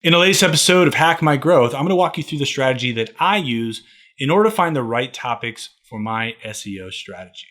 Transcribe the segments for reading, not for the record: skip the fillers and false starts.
In the latest episode of Hack My Growth, I'm going to walk you through the strategy that I use in order to find the right topics for my SEO strategy.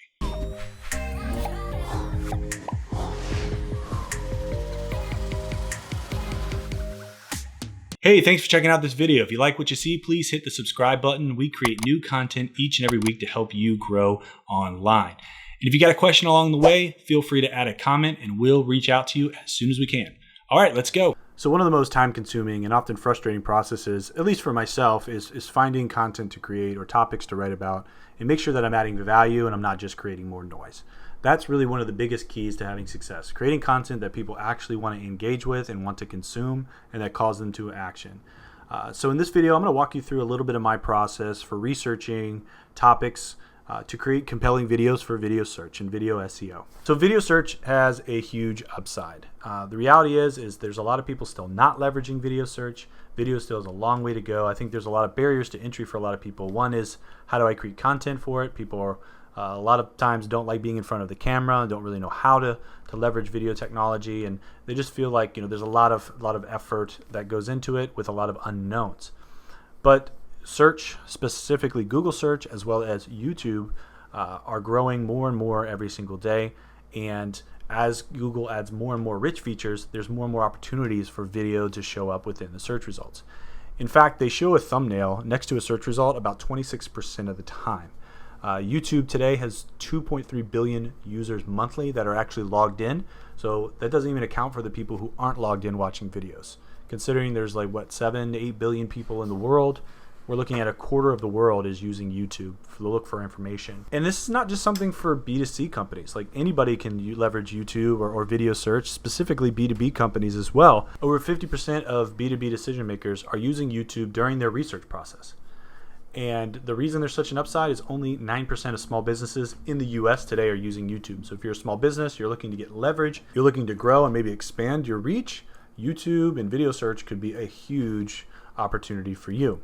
Hey, thanks for checking out this video. If you like what you see, please hit the subscribe button. We create new content each and every week to help you grow online. And if you got a question along the way, feel free to add a comment and we'll reach out to you as soon as we can. All right, let's go. So one of the most time-consuming and often frustrating processes, at least for myself, is finding content to create or topics to write about and make sure that I'm adding value and I'm not just creating more noise. That's really one of the biggest keys to having success, creating content that people actually want to engage with and want to consume and that calls them to action. So in this video, I'm going to walk you through a little bit of my process for researching topics to create compelling videos for video search and video SEO. So video search has a huge upside. The reality is there's a lot of people still not leveraging video search. Video still has a long way to go. I think there's a lot of barriers to entry for a lot of people. One is, how do I create content for it? People are a lot of times don't like being in front of the camera, don't really know how to leverage video technology, and they just feel like there's a lot of effort that goes into it with a lot of unknowns. But search, specifically Google search as well as YouTube, are growing more and more every single day. And as Google adds more and more rich features, there's more and more opportunities for video to show up within the search results. In fact, they show a thumbnail next to a search result about 26% of the time. YouTube today has 2.3 billion users monthly that are actually logged in. So that doesn't even account for the people who aren't logged in watching videos. Considering there's 7 to 8 billion people in the world, we're looking at a quarter of the world is using YouTube to look for information. And this is not just something for B2C companies. Like, anybody can leverage YouTube or video search, specifically B2B companies as well. Over 50% of B2B decision makers are using YouTube during their research process. And the reason there's such an upside is only 9% of small businesses in the US today are using YouTube. So if you're a small business, you're looking to get leverage, you're looking to grow and maybe expand your reach, YouTube and video search could be a huge opportunity for you.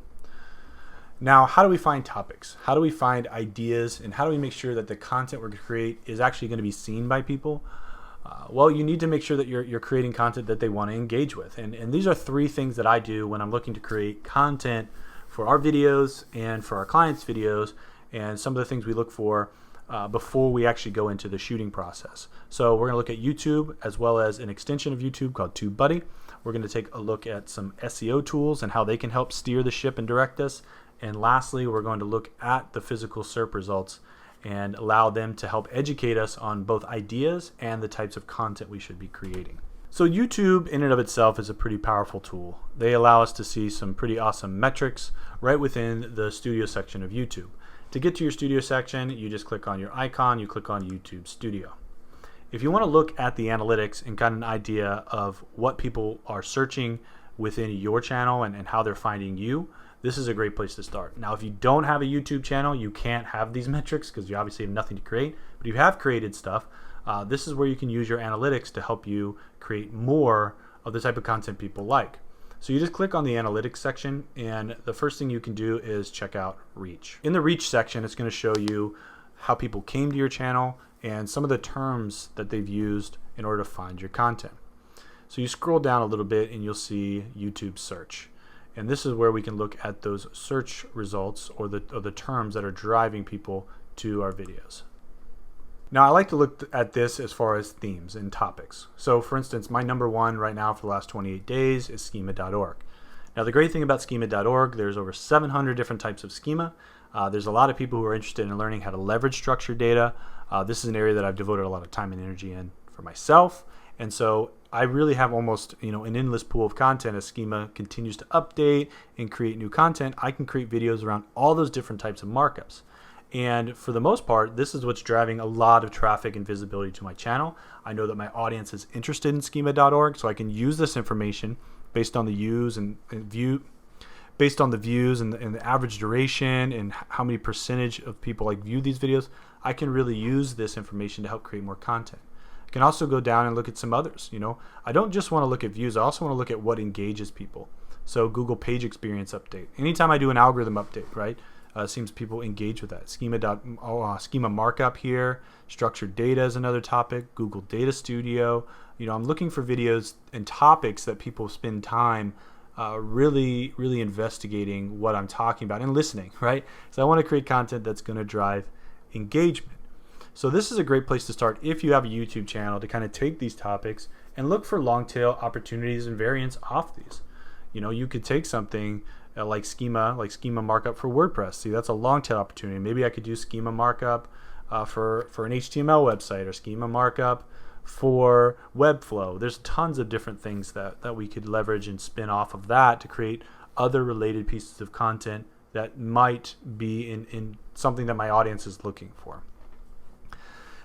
Now, how do we find topics? How do we find ideas? And how do we make sure that the content we're going to create is actually going to be seen by people? Well, you need to make sure that you're creating content that they want to engage with. And these are three things that I do when I'm looking to create content for our videos and for our clients' videos, and some of the things we look for before we actually go into the shooting process. So we're going to look at YouTube as well as an extension of YouTube called TubeBuddy. We're going to take a look at some SEO tools and how they can help steer the ship and direct us. And lastly, we're going to look at the physical SERP results and allow them to help educate us on both ideas and the types of content we should be creating. So YouTube in and of itself is a pretty powerful tool. They allow us to see some pretty awesome metrics right within the studio section of YouTube. To get to your studio section, you just click on your icon, you click on YouTube Studio. If you want to look at the analytics and got an idea of what people are searching within your channel and how they're finding you, this is a great place to start. Now, if you don't have a YouTube channel, you can't have these metrics because you obviously have nothing to create. But if you have created stuff, this is where you can use your analytics to help you create more of the type of content people like. So you just click on the analytics section, and the first thing you can do is check out reach. In the reach section, it's going to show you how people came to your channel and some of the terms that they've used in order to find your content. So you scroll down a little bit and you'll see YouTube search. And this is where we can look at those search results or the terms that are driving people to our videos. Now, I like to look at this as far as themes and topics. So for instance, my number one right now for the last 28 days is schema.org. Now, the great thing about schema.org, there's over 700 different types of schema. There's a lot of people who are interested in learning how to leverage structured data. This is an area that I've devoted a lot of time and energy in for myself. And so I really have almost an endless pool of content. As schema continues to update and create new content, I can create videos around all those different types of markups. And for the most part, this is what's driving a lot of traffic and visibility to my channel. I know that my audience is interested in schema.org, so I can use this information based on the views and based on the views and the average duration and how many percentage of people view these videos. I can really use this information to help create more content. I can also go down and look at some others. I don't just want to look at views. I also want to look at what engages people. So Google page experience update. Anytime I do an algorithm update, right? Seems people engage with that. Schema markup here. Structured data is another topic. Google Data Studio. I'm looking for videos and topics that people spend time really investigating what I'm talking about and listening, right? So I want to create content that's going to drive engagement. So this is a great place to start if you have a YouTube channel, to kind of take these topics and look for long tail opportunities and variants off these. You could take something like schema markup for WordPress. See, that's a long tail opportunity. Maybe I could do schema markup for an HTML website, or schema markup for Webflow. There's tons of different things that we could leverage and spin off of that to create other related pieces of content that might be in something that my audience is looking for.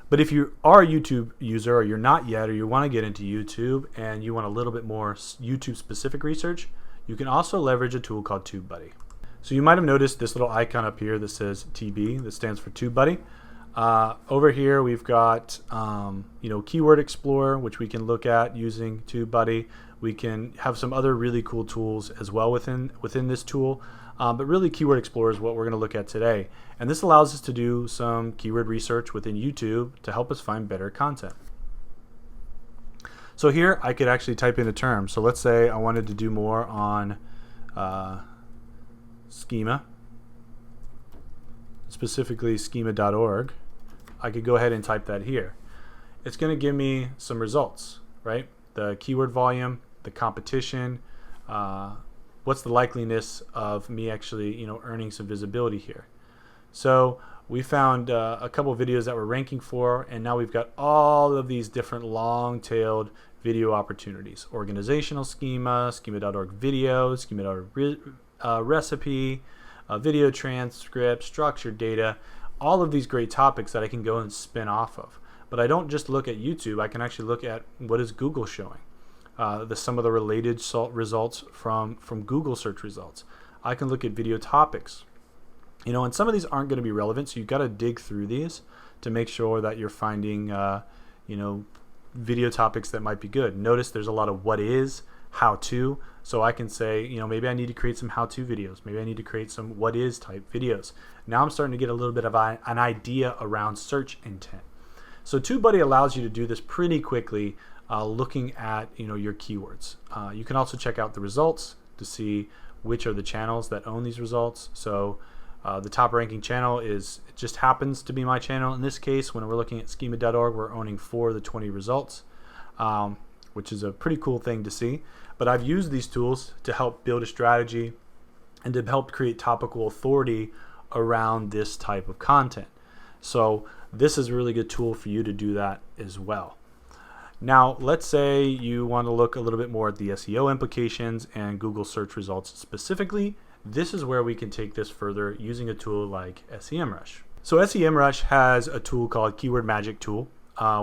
But if you are a YouTube user, or you're not yet, or you want to get into YouTube and you want a little bit more YouTube specific research, you can also leverage a tool called TubeBuddy. So you might have noticed this little icon up here that says TB, that stands for TubeBuddy. Over here we've got Keyword Explorer, which we can look at using TubeBuddy. We can have some other really cool tools as well within this tool. But really, Keyword Explorer is what we're going to look at today. And this allows us to do some keyword research within YouTube to help us find better content. So here I could actually type in a term. So let's say I wanted to do more on schema, specifically schema.org. I could go ahead and type that here. It's going to give me some results, right? The keyword volume, the competition, what's the likeliness of me actually earning some visibility here. So we found a couple of videos that we're ranking for, and now we've got all of these different long-tailed video opportunities: organizational schema, schema.org video, schema.org recipe, video transcript, structured data, all of these great topics that I can go and spin off of. But I don't just look at YouTube. I can actually look at what is Google showing, some of the related results from Google search results. I can look at video topics. And some of these aren't going to be relevant, so you've got to dig through these to make sure that you're finding video topics that might be good. Notice there's a lot of what is, how to. So I can say, maybe I need to create some how-to videos. Maybe I need to create some what is type videos. Now I'm starting to get a little bit of an idea around search intent. So TubeBuddy allows you to do this pretty quickly, looking at your keywords. You can also check out the results to see which are the channels that own these results. So the top ranking channel it just happens to be my channel. In this case, when we're looking at schema.org, we're owning 4 of the 20 results, which is a pretty cool thing to see. But I've used these tools to help build a strategy and to help create topical authority around this type of content. So this is a really good tool for you to do that as well. Now, let's say you want to look a little bit more at the SEO implications and Google search results specifically. This is where we can take this further using a tool like SEMrush. So SEMrush has a tool called Keyword Magic Tool,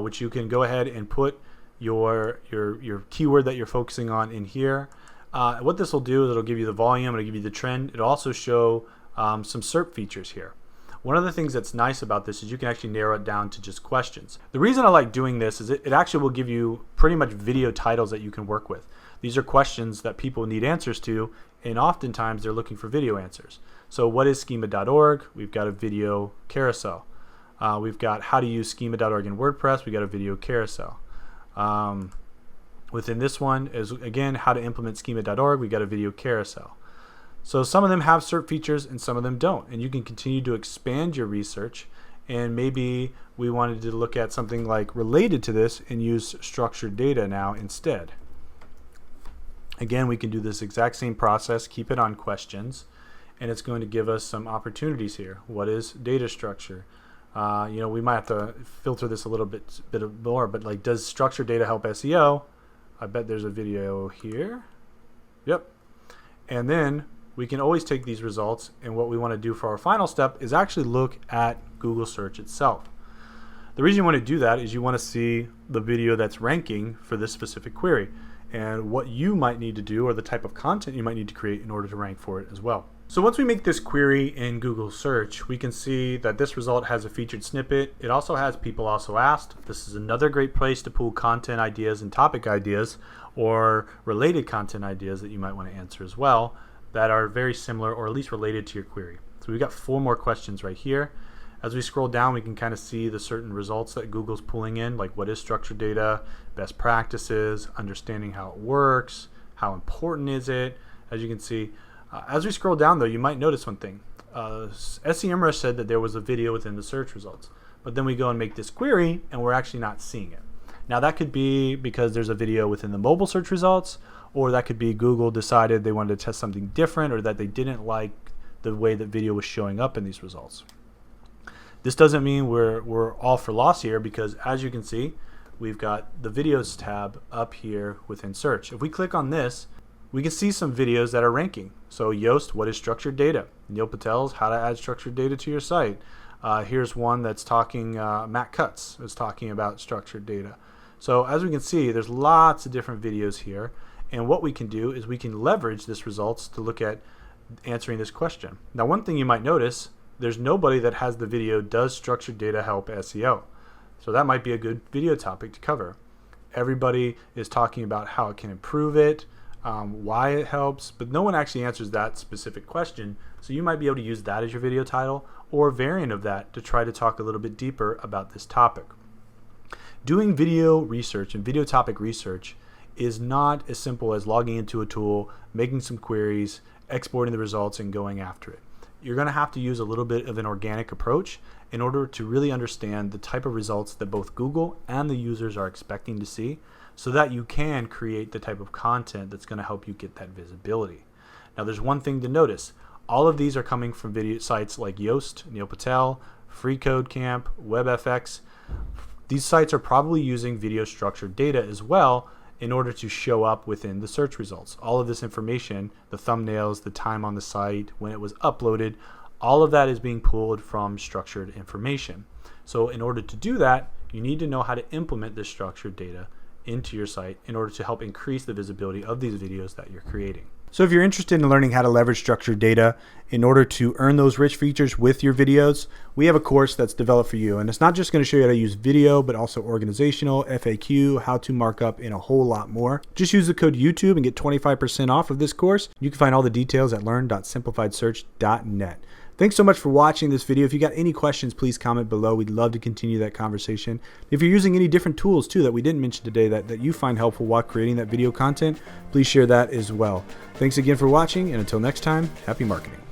which you can go ahead and put your keyword that you're focusing on in here. What this will do is it'll give you the volume, it'll give you the trend. It'll also show some SERP features here. One of the things that's nice about this is you can actually narrow it down to just questions. The reason I like doing this is it actually will give you pretty much video titles that you can work with. These are questions that people need answers to, and oftentimes they're looking for video answers. So what is schema.org? We've got a video carousel. We've got how to use schema.org in WordPress. We've got a video carousel. Within this one is, again, how to implement schema.org. We've got a video carousel. So some of them have SERP features and some of them don't. And you can continue to expand your research. And maybe we wanted to look at something like related to this and use structured data now instead. Again, we can do this exact same process, keep it on questions, and it's going to give us some opportunities here. What is data structure? We might have to filter this a little bit more, but like, does structured data help SEO? I bet there's a video here. Yep. And then we can always take these results, and what we want to do for our final step is actually look at Google search itself. The reason you want to do that is you want to see the video that's ranking for this specific query and what you might need to do, or the type of content you might need to create in order to rank for it as well. So once we make this query in Google search, we can see that this result has a featured snippet. It also has people also asked. This is another great place to pull content ideas and topic ideas, or related content ideas that you might want to answer as well, that are very similar or at least related to your query. So we've got 4 more questions right here. As we scroll down, we can kind of see the certain results that Google's pulling in, like what is structured data, best practices, understanding how it works, how important is it, as you can see. As we scroll down though, you might notice one thing. SEMrush said that there was a video within the search results, but then we go and make this query and we're actually not seeing it. Now that could be because there's a video within the mobile search results, or that could be Google decided they wanted to test something different, or that they didn't like the way that video was showing up in these results. This doesn't mean we're all for loss here, because as you can see, we've got the videos tab up here within search. If we click on this, we can see some videos that are ranking. So Yoast, what is structured data? Neil Patel's how to add structured data to your site. Here's one that's talking, Matt Cutts is talking about structured data. So as we can see, there's lots of different videos here. And what we can do is we can leverage this results to look at answering this question. Now, one thing you might notice, there's nobody that has the video, does structured data help SEO? So that might be a good video topic to cover. Everybody is talking about how it can improve it, why it helps, but no one actually answers that specific question. So you might be able to use that as your video title, or a variant of that to try to talk a little bit deeper about this topic. Doing video research and video topic research is not as simple as logging into a tool, making some queries, exporting the results, and going after it. You're going to have to use a little bit of an organic approach in order to really understand the type of results that both Google and the users are expecting to see, so that you can create the type of content that's going to help you get that visibility. Now, there's one thing to notice. All of these are coming from video sites like Yoast, Neil Patel, FreeCodeCamp, WebFX. These sites are probably using video structured data as well in order to show up within the search results. All of this information, the thumbnails, the time on the site, when it was uploaded, all of that is being pulled from structured information. So in order to do that, you need to know how to implement this structured data into your site in order to help increase the visibility of these videos that you're creating. So if you're interested in learning how to leverage structured data in order to earn those rich features with your videos, we have a course that's developed for you. And it's not just going to show you how to use video, but also organizational, FAQ, how to markup, and a whole lot more. Just use the code YouTube and get 25% off of this course. You can find all the details at learn.simplifiedsearch.net. Thanks so much for watching this video. If you got any questions, please comment below. We'd love to continue that conversation. If you're using any different tools too that we didn't mention today that you find helpful while creating that video content, please share that as well. Thanks again for watching, and until next time, happy marketing.